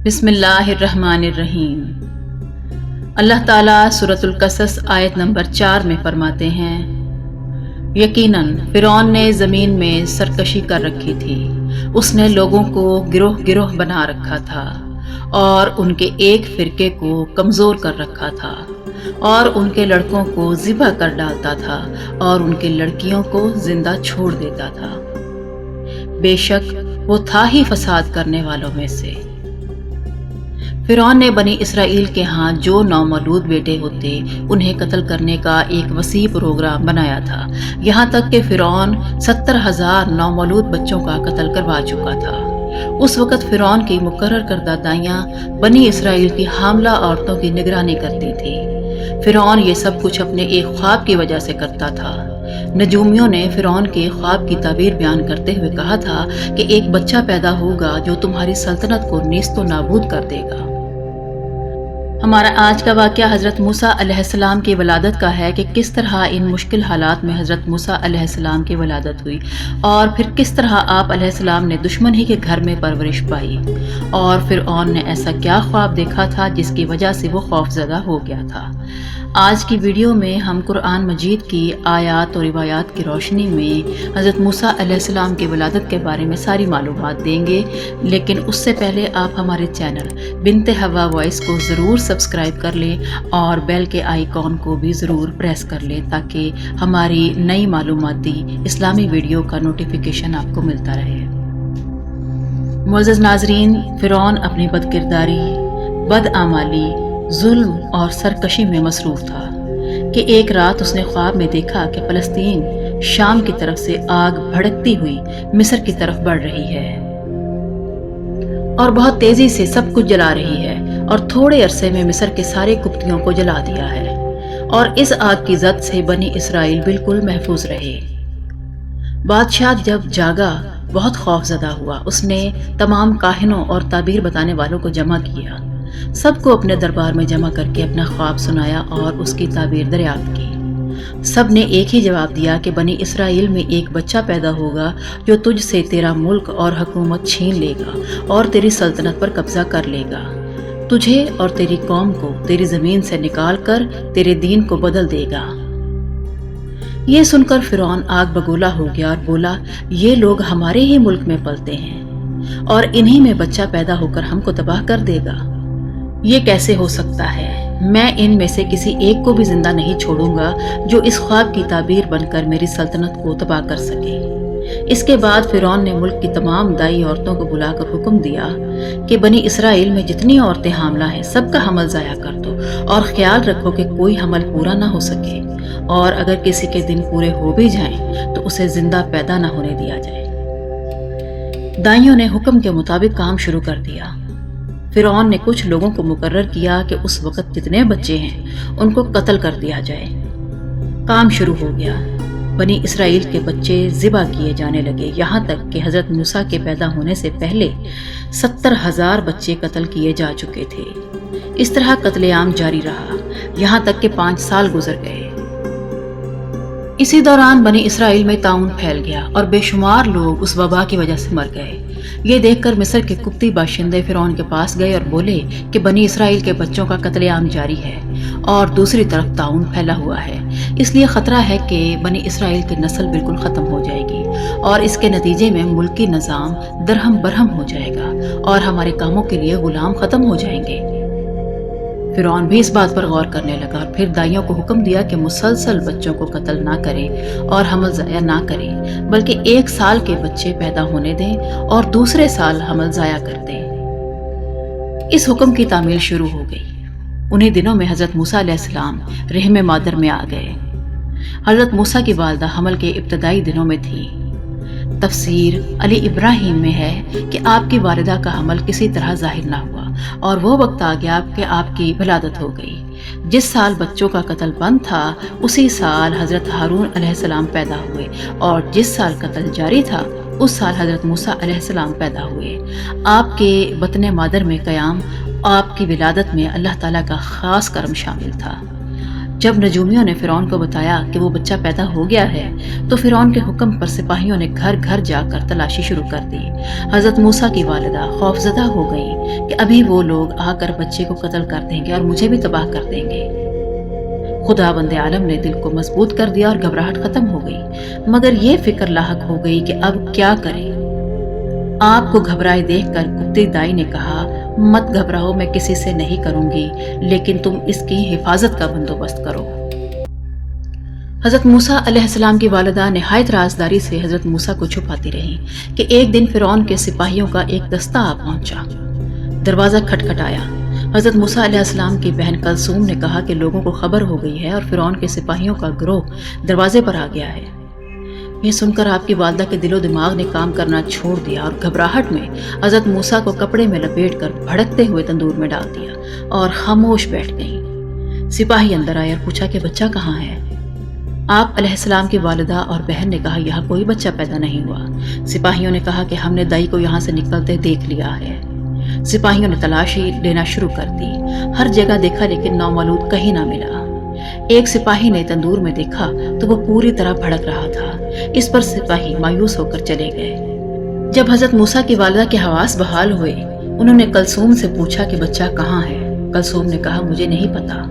بسم اللہ الرحمن الرحیم۔ اللہ تعالیٰ سورۃ القصص آیت نمبر 4 میں فرماتے ہیں، یقیناً فرعون نے زمین میں سرکشی کر رکھی تھی، اس نے لوگوں کو گروہ گروہ بنا رکھا تھا اور ان کے ایک فرقے کو کمزور کر رکھا تھا اور ان کے لڑکوں کو ذبح کر ڈالتا تھا اور ان کے لڑکیوں کو زندہ چھوڑ دیتا تھا۔ بے شک وہ تھا ہی فساد کرنے والوں میں سے۔ فرعون نے بنی اسرائیل کے ہاں جو نومولود بیٹے ہوتے انہیں قتل کرنے کا ایک وسیع پروگرام بنایا تھا، یہاں تک کہ فرعون 70,000 نومولود بچوں کا قتل کروا چکا تھا۔ اس وقت فرعون کی مقرر کردہ دائیاں بنی اسرائیل کی حاملہ عورتوں کی نگرانی کرتی تھی۔ فرعون یہ سب کچھ اپنے ایک خواب کی وجہ سے کرتا تھا۔ نجومیوں نے فرعون کے خواب کی تعبیر بیان کرتے ہوئے کہا تھا کہ ایک بچہ پیدا ہوگا جو تمہاری سلطنت کو نیست و نابود کر دے گا۔ ہمارا آج کا واقعہ حضرت موسیٰ علیہ السلام کی ولادت کا ہے کہ کس طرح ان مشکل حالات میں حضرت موسیٰ علیہ السلام کی ولادت ہوئی اور پھر کس طرح آپ علیہ السلام نے دشمن ہی کے گھر میں پرورش پائی، اور فرعون نے ایسا کیا خواب دیکھا تھا جس کی وجہ سے وہ خوف زدہ ہو گیا تھا۔ آج کی ویڈیو میں ہم قرآن مجید کی آیات اور روایات کی روشنی میں حضرت موسیٰ علیہ السلام کی ولادت کے بارے میں ساری معلومات دیں گے، لیکن اس سے پہلے آپ ہمارے چینل بنت ہوا وائس کو ضرور سبسکرائب کر لیں اور بیل کے آئیکن کو بھی ضرور پریس کر لیں تاکہ ہماری نئی معلوماتی اسلامی ویڈیو کا نوٹیفیکیشن آپ کو ملتا رہے۔ معزز ناظرین، فرعون اپنی بد کرداری، بدعمالی، ظلم اور سرکشی میں مصروف تھا کہ ایک رات اس نے خواب میں دیکھا کہ فلسطین شام کی طرف سے آگ بھڑکتی ہوئی مصر کی طرف بڑھ رہی ہے اور بہت تیزی سے سب کچھ جلا رہی ہے، اور تھوڑے عرصے میں مصر کے سارے قبطیوں کو جلا دیا ہے، اور اس آگ کی زد سے بنی اسرائیل بالکل محفوظ رہے۔ بادشاہ جب جاگا بہت خوف زدہ ہوا، اس نے تمام کاہنوں اور تعبیر بتانے والوں کو جمع کیا، سب کو اپنے دربار میں جمع کر کے اپنا خواب سنایا اور اس کی تعبیر دریافت کی۔ سب نے ایک ہی جواب دیا کہ بنی اسرائیل میں ایک بچہ پیدا ہوگا جو تجھ سے تیرا ملک اور حکومت چھین لے گا اور تیری سلطنت پر قبضہ کر لے گا، تجھے اور تیری قوم کو تیری زمین سے نکال کر تیرے دین کو بدل دے گا۔ یہ سن کر فرعون آگ بگولا ہو گیا اور بولا، یہ لوگ ہمارے ہی ملک میں پلتے ہیں اور انہی میں بچہ پیدا ہو کر ہم کو تباہ کر دے گا۔ یہ کیسے ہو سکتا ہے؟ میں ان میں سے کسی ایک کو بھی زندہ نہیں چھوڑوں گا جو اس خواب کی تعبیر بن کر میری سلطنت کو تباہ کر سکے۔ اس کے بعد فرعون نے ملک کی تمام دائی عورتوں کو بلا کر حکم دیا کہ بنی اسرائیل میں جتنی عورتیں حاملہ ہیں سب کا حمل ضائع کر دو اور خیال رکھو کہ کوئی حمل پورا نہ ہو سکے، اور اگر کسی کے دن پورے ہو بھی جائیں تو اسے زندہ پیدا نہ ہونے دیا جائے۔ دائیوں نے حکم کے مطابق کام شروع کر دیا۔ فرعون نے کچھ لوگوں کو مقرر کیا کہ اس وقت جتنے بچے ہیں ان کو قتل کر دیا جائے۔ کام شروع ہو گیا، بنی اسرائیل کے بچے ذبح کیے جانے لگے، یہاں تک کہ حضرت موسیٰ کے پیدا ہونے سے پہلے 70,000 بچے قتل کیے جا چکے تھے۔ اس طرح قتل عام جاری رہا یہاں تک کہ 5 سال گزر گئے۔ اسی دوران بنی اسرائیل میں طاعون پھیل گیا اور بے شمار لوگ اس وبا کی وجہ سے مر گئے۔ یہ دیکھ کر مصر کے قبطی باشندے فرعون کے پاس گئے اور بولے کہ بنی اسرائیل کے بچوں کا قتل عام جاری ہے اور دوسری طرف طاعون پھیلا ہوا ہے، اس لیے خطرہ ہے کہ بنی اسرائیل کی نسل بالکل ختم ہو جائے گی اور اس کے نتیجے میں ملکی نظام درہم برہم ہو جائے گا اور ہمارے کاموں کے لیے غلام ختم ہو جائیں گے۔ فرعون بھی اس بات پر غور کرنے لگا اور پھر دائیوں کو حکم دیا کہ مسلسل بچوں کو قتل نہ کریں اور حمل ضائع نہ کریں، بلکہ 1 سال کے بچے پیدا ہونے دیں اور دوسرے سال حمل ضائع کر دیں۔ اس حکم کی تعمیل شروع ہو گئی۔ انہی دنوں میں حضرت موسیٰ علیہ السلام رحم مادر میں آ گئے۔ حضرت موسیٰ کی والدہ حمل کے ابتدائی دنوں میں تھی۔ تفسیر علی ابراہیم میں ہے کہ آپ کی والدہ کا حمل کسی طرح ظاہر نہ ہوا اور وہ وقت آ گیا کہ آپ کی ولادت ہو گئی۔ جس سال بچوں کا قتل بند تھا اسی سال حضرت ہارون علیہ السلام پیدا ہوئے، اور جس سال قتل جاری تھا اس سال حضرت موسیٰ علیہ السلام پیدا ہوئے۔ آپ کے بطن مادر میں قیام، آپ کی ولادت میں اللہ تعالیٰ کا خاص کرم شامل تھا۔ جب نجومیوں نے فرعون کو بتایا کہ وہ بچہ پیدا ہو گیا ہے تو فرعون کے حکم پر سپاہیوں نے گھر گھر جا کر تلاشی شروع کر دی۔ حضرت موسیٰ کی والدہ خوفزدہ ہو گئی کہ ابھی وہ لوگ آ کر بچے کو قتل کر دیں گے اور مجھے بھی تباہ کر دیں گے۔ خداوند عالم نے دل کو مضبوط کر دیا اور گھبراہٹ ختم ہو گئی، مگر یہ فکر لاحق ہو گئی کہ اب کیا کریں۔ آپ کو گھبرائے دیکھ کر کتے دائی نے کہا، مت گھبراؤ، میں کسی سے نہیں کروں گی، لیکن تم اس کی حفاظت کا بندوبست کرو۔ حضرت موسیٰ علیہ السلام کی والدہ نہایت رازداری سے حضرت موسیٰ کو چھپاتی رہی کہ ایک دن فرعون کے سپاہیوں کا ایک دستہ آ پہنچا۔ دروازہ کھٹکھٹایا۔ حضرت موسیٰ علیہ السلام کی بہن کلثوم نے کہا کہ لوگوں کو خبر ہو گئی ہے اور فرعون کے سپاہیوں کا گروہ دروازے پر آ گیا ہے۔ یہ سن کر آپ کی والدہ کے دل و دماغ نے کام کرنا چھوڑ دیا اور گھبراہٹ میں حضرت موسیٰ کو کپڑے میں لپیٹ کر بھڑکتے ہوئے تندور میں ڈال دیا اور خاموش بیٹھ گئیں۔ سپاہی اندر آئے اور پوچھا کہ بچہ کہاں ہے؟ آپ علیہ السلام کی والدہ اور بہن نے کہا، یہاں کوئی بچہ پیدا نہیں ہوا۔ سپاہیوں نے کہا کہ ہم نے دائی کو یہاں سے نکلتے دیکھ لیا ہے۔ سپاہیوں نے تلاشی لینا شروع کر دی، ہر جگہ دیکھا لیکن نومولود کہیں نہ ملا۔ ایک سپاہی نے تندور میں دیکھا تو وہ پوری طرح بھڑک رہا تھا، اس پر سپاہی مایوس ہو کر چلے گئے۔ جب حضرت موسیٰ کی والدہ کے حواس بحال ہوئے، انہوں نے کلثوم سے پوچھا کہ بچہ کہاں ہے؟ کلثوم نے کہا، مجھے نہیں پتا۔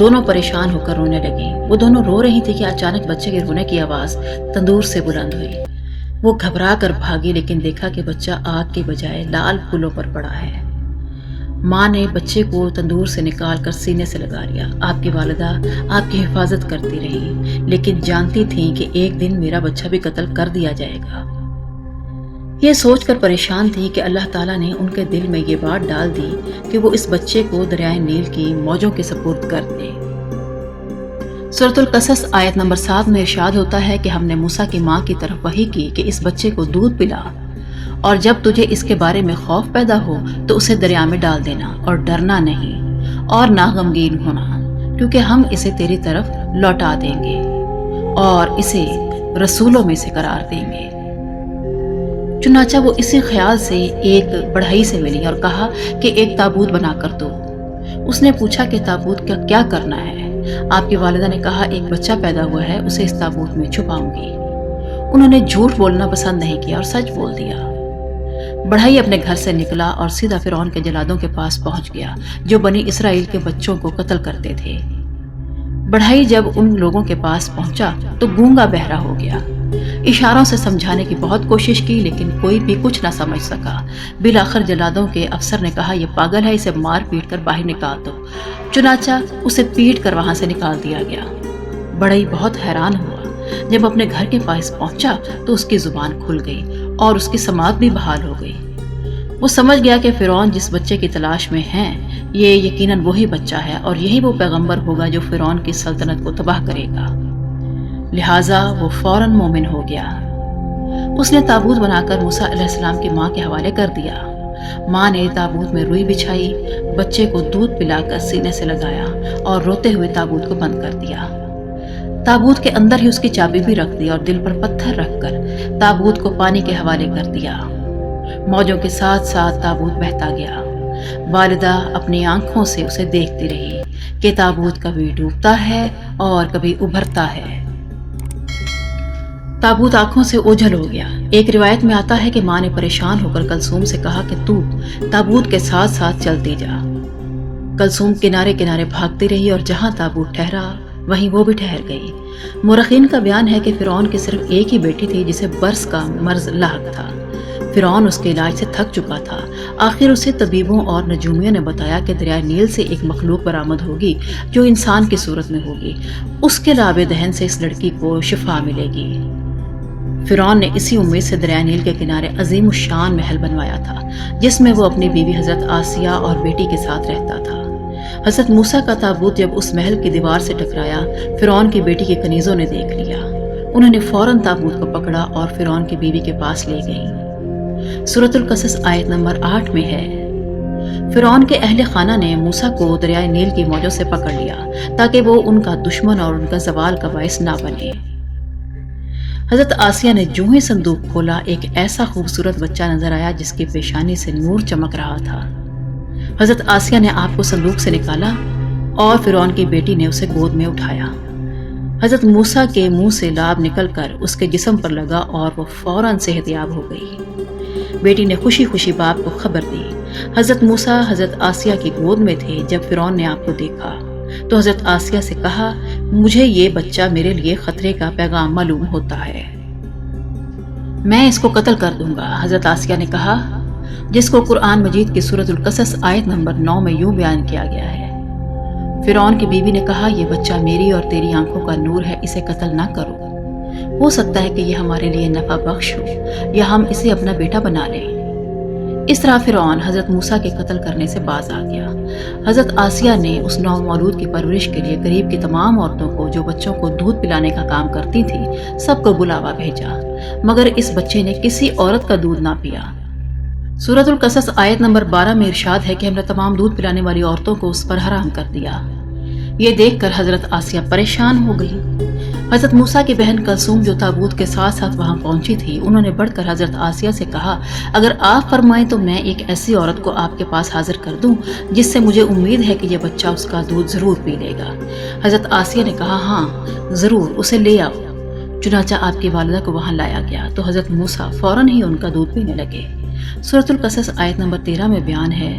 دونوں پریشان ہو کر رونے لگیں۔ وہ دونوں رو رہی تھی کہ اچانک بچے کے رونے کی آواز تندور سے بلند ہوئی۔ وہ گھبرا کر بھاگی لیکن دیکھا کہ بچہ آگ کے بجائے لال پھولوں پر پڑا ہے۔ ماں نے بچے کو تندور سے نکال کر سینے سے لگا لیا۔ آپ کی والدہ آپ کی حفاظت کرتی رہی لیکن جانتی تھیں کہ ایک دن میرا بچہ بھی قتل کر دیا جائے گا۔ یہ سوچ کر پریشان تھی کہ اللہ تعالیٰ نے ان کے دل میں یہ بات ڈال دی کہ وہ اس بچے کو دریائے نیل کی موجوں کے سپرد کر دے۔ سورۃ القصص آیت نمبر 7 میں ارشاد ہوتا ہے کہ ہم نے موسیٰ کی ماں کی طرف وحی کی کہ اس بچے کو دودھ پلا اور جب تجھے اس کے بارے میں خوف پیدا ہو تو اسے دریا میں ڈال دینا اور ڈرنا نہیں اور نہ غمگین ہونا، کیونکہ ہم اسے تیری طرف لوٹا دیں گے اور اسے رسولوں میں سے قرار دیں گے۔ چنانچہ وہ اسی خیال سے ایک بڑھئی سے ملی اور کہا کہ ایک تابوت بنا کر دو۔ اس نے پوچھا کہ تابوت کا کیا کرنا ہے؟ آپ کی والدہ نے کہا، ایک بچہ پیدا ہوا ہے، اسے اس تابوت میں چھپاؤں گی۔ انہوں نے جھوٹ بولنا پسند نہیں کیا اور سچ بول دیا۔ بڑھئی اپنے گھر سے نکلا اور سیدھا فرعون کے جلادوں کے پاس پہنچ گیا جو بنی اسرائیل کے بچوں کو قتل کرتے تھے۔ بڑھئی جب ان لوگوں کے پاس پہنچا تو گونگا بہرا ہو گیا۔ اشاروں سے سمجھانے کی بہت کوشش کی لیکن کوئی بھی کچھ نہ سمجھ سکا۔ بالآخر جلادوں کے افسر نے کہا، یہ پاگل ہے، اسے مار پیٹ کر باہر نکال دو۔ چنانچہ اسے پیٹ کر وہاں سے نکال دیا گیا۔ بڑھئی بہت حیران ہوا۔ جب اپنے گھر کے پاس پہنچا تو اس کی زبان کھل گئی اور اس کی سماعت بھی بحال ہو گئی۔ وہ سمجھ گیا کہ فرعون جس بچے کی تلاش میں ہے یہ یقیناً وہی بچہ ہے اور یہی وہ پیغمبر ہوگا جو فرعون کی سلطنت کو تباہ کرے گا، لہٰذا وہ فوراً مومن ہو گیا۔ اس نے تابوت بنا کر موسیٰ علیہ السلام کی ماں کے حوالے کر دیا۔ ماں نے تابوت میں روئی بچھائی، بچے کو دودھ پلا کر سینے سے لگایا اور روتے ہوئے تابوت کو بند کر دیا۔ تابوت کے اندر ہی اس کی چابی بھی رکھ دی اور دل پر پتھر رکھ کر تابوت کو پانی کے حوالے کر دیا۔ موجوں کے ساتھ ساتھ تابوت بہتا گیا۔ والدہ اپنی آنکھوں سے اسے دیکھتی رہی کہ تابوت کبھی ڈوبتا ہے اور کبھی ابھرتا ہے۔ تابوت آنکھوں سے اوجھل ہو گیا۔ ایک روایت میں آتا ہے کہ ماں نے پریشان ہو کر کلثوم سے کہا کہ تو تابوت کے ساتھ ساتھ چلتی جا۔ کلثوم کنارے کنارے بھاگتی رہی اور جہاں تابوت ٹھہرا وہیں وہ بھی ٹھہر گئی۔ مورخین کا بیان ہے کہ فرعون کی صرف ایک ہی بیٹی تھی جسے برس کا مرض لاحق تھا۔ فرعون اس کے علاج سے تھک چکا تھا۔ آخر اسے طبیبوں اور نجومیوں نے بتایا کہ دریائے نیل سے ایک مخلوق برآمد ہوگی جو انسان کی صورت میں ہوگی، اس کے لعاب دہن سے اس لڑکی کو شفا ملے گی۔ فرعون نے اسی امید سے دریائے نیل کے کنارے عظیم الشان محل بنوایا تھا جس میں وہ اپنی بیوی حضرت آسیہ اور بیٹی کے ساتھ رہتا تھا۔ حضرت موسیٰ کا تابوت جب اس محل کی دیوار سے ٹکرایا، فرعون کی بیٹی کے کنیزوں نے دیکھ لیا۔ انہوں نے فوراً تابوت کو پکڑا اور فرعون کی بیوی کے پاس لے گئیں۔ سورۃ القصص آیت نمبر 8 میں ہے، فرعون کے اہل خانہ نے موسیٰ کو دریائے نیل کی موجوں سے پکڑ لیا تاکہ وہ ان کا دشمن اور ان کا زوال کا باعث نہ بنے۔ حضرت آسیہ نے جو ہی صندوق کھولا، ایک ایسا خوبصورت بچہ نظر آیا جس کی پیشانی سے نور چمک رہا تھا۔ حضرت آسیہ نے آپ کو صندوق سے نکالا اور فرعون کی بیٹی نے اسے گود میں اٹھایا۔ حضرت موسیٰ کے منہ سے لعاب نکل کر اس کے جسم پر لگا اور وہ فوراً صحت یاب ہو گئی۔ بیٹی نے خوشی خوشی باپ کو خبر دی۔ حضرت موسیٰ حضرت آسیہ کی گود میں تھے جب فرعون نے آپ کو دیکھا تو حضرت آسیہ سے کہا، مجھے یہ بچہ میرے لیے خطرے کا پیغام معلوم ہوتا ہے، میں اس کو قتل کر دوں گا۔ حضرت آسیہ نے کہا، جس کو قرآن مجید کی سورۃ القصص آیت نمبر 9 میں یوں بیان کیا گیا ہے۔ فرعون کی بیوی نے کہا، یہ بچہ میری اور تیری آنکھوں کا نور ہے، اسے قتل نہ کرو، ہو سکتا ہے کہ یہ ہمارے لیے نفع بخش ہو یا ہم اسے اپنا بیٹا بنا لیں۔ اس طرح فرعون حضرت موسیٰ کے قتل کرنے سے باز آ گیا۔ حضرت آسیہ نے اس نومولود کی پرورش کے لیے قریب کی تمام عورتوں کو جو بچوں کو دودھ پلانے کا کام کرتی تھی سب کو بلاوا بھیجا، مگر اس بچے نے کسی عورت کا دودھ نہ پیا۔ سورۃ القصص آیت نمبر 12 میں ارشاد ہے کہ ہم نے تمام دودھ پلانے والی عورتوں کو اس پر حرام کر دیا۔ یہ دیکھ کر حضرت آسیہ پریشان ہو گئی۔ حضرت موسیٰ کی بہن کلثوم جو تابوت کے ساتھ ساتھ وہاں پہنچی تھی، انہوں نے بڑھ کر حضرت آسیہ سے کہا، اگر آپ فرمائیں تو میں ایک ایسی عورت کو آپ کے پاس حاضر کر دوں جس سے مجھے امید ہے کہ یہ بچہ اس کا دودھ ضرور پی لے گا۔ حضرت آسیہ نے کہا، ہاں ضرور، اسے لے آؤ۔ چنانچہ آپ کی والدہ کو وہاں لایا گیا تو حضرت موسیٰ فوراً ہی ان کا دودھ پینے لگے۔ سورۃ القصص آیت نمبر 13 میں بیان ہے،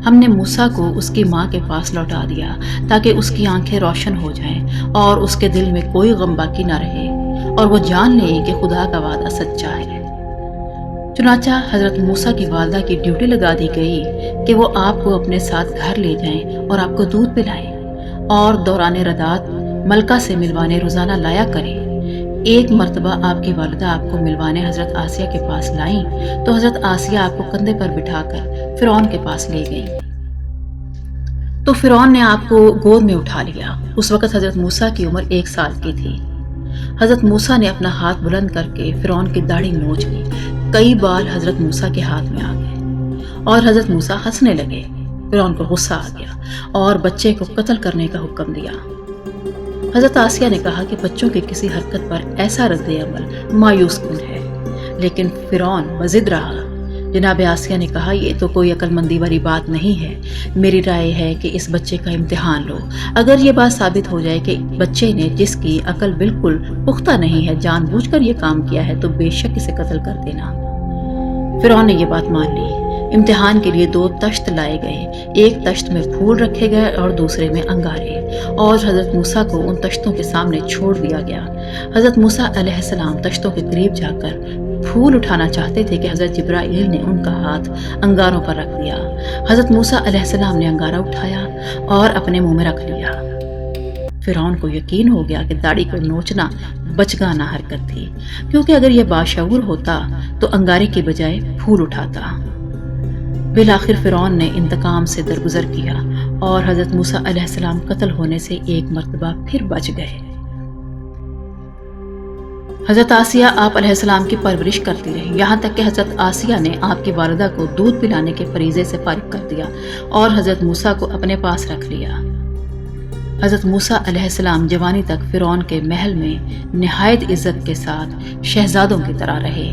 ہم نے موسیٰ کو اس کی ماں کے پاس لوٹا دیا تاکہ اس کی آنکھیں روشن ہو جائیں اور اس کے دل میں کوئی غم باقی نہ رہے اور وہ جان لے کہ خدا کا وعدہ سچا ہے۔ چنانچہ حضرت موسیٰ کی والدہ کی ڈیوٹی لگا دی گئی کہ وہ آپ کو اپنے ساتھ گھر لے جائیں اور آپ کو دودھ پلائیں اور دوران رضاعت ملکہ سے ملوانے روزانہ لایا کریں۔ ایک مرتبہ آپ کی والدہ آپ کو ملوانے حضرت آسیہ کے پاس لائیں تو حضرت آسیہ آپ کو کندھے پر بٹھا کر فرعون کے پاس لے گئی تو فرعون نے آپ کو گود میں اٹھا لیا۔ اس وقت حضرت موسیٰ کی عمر 1 سال کی تھی۔ حضرت موسیٰ نے اپنا ہاتھ بلند کر کے فرعون کی داڑھی نوچ لی۔ کئی بال حضرت موسیٰ کے ہاتھ میں آ گئے اور حضرت موسیٰ ہنسنے لگے۔ فرعون کو غصہ آ گیا اور بچے کو قتل کرنے کا حکم دیا۔ حضرت آسیہ نے کہا کہ بچوں کی کسی حرکت پر ایسا رد عمل مایوس کن ہے، لیکن فرعون بضد رہا۔ جناب آسیہ نے کہا، یہ تو کوئی عقل مندی والی بات نہیں ہے، میری رائے ہے کہ اس بچے کا امتحان لو۔ اگر یہ بات ثابت ہو جائے کہ بچے نے، جس کی عقل بالکل پختہ نہیں ہے، جان بوجھ کر یہ کام کیا ہے تو بے شک اسے قتل کر دینا۔ فرعون نے یہ بات مان لی۔ امتحان کے لیے 2 تشت لائے گئے، ایک تشت میں پھول رکھے گئے اور دوسرے میں انگارے، اور حضرت موسیٰ کو ان تشتوں کے سامنے چھوڑ دیا گیا۔ حضرت موسیٰ علیہ السلام تشتوں کے قریب جا کر پھول اٹھانا چاہتے تھے کہ حضرت جبرائیل نے ان کا ہاتھ انگاروں پر رکھ دیا۔ حضرت موسیٰ علیہ السلام نے انگارہ اٹھایا اور اپنے منہ میں رکھ لیا۔ فرعون کو یقین ہو گیا کہ داڑھی کو نوچنا بچگانہ حرکت تھی، کیونکہ اگر یہ باشعور ہوتا تو انگارے کی بجائے پھول اٹھاتا۔ بالآخر فرعون نے انتقام سے درگزر کیا اور حضرت موسیٰ علیہ السلام قتل ہونے سے ایک مرتبہ پھر بچ گئے۔ حضرت آسیہ آپ علیہ السلام کی پرورش کرتی رہی، یہاں تک کہ حضرت آسیہ نے آپ کی والدہ کو دودھ پلانے کے فریضے سے فارغ کر دیا اور حضرت موسیٰ کو اپنے پاس رکھ لیا۔ حضرت موسیٰ علیہ السلام جوانی تک فرعون کے محل میں نہایت عزت کے ساتھ شہزادوں کی طرح رہے۔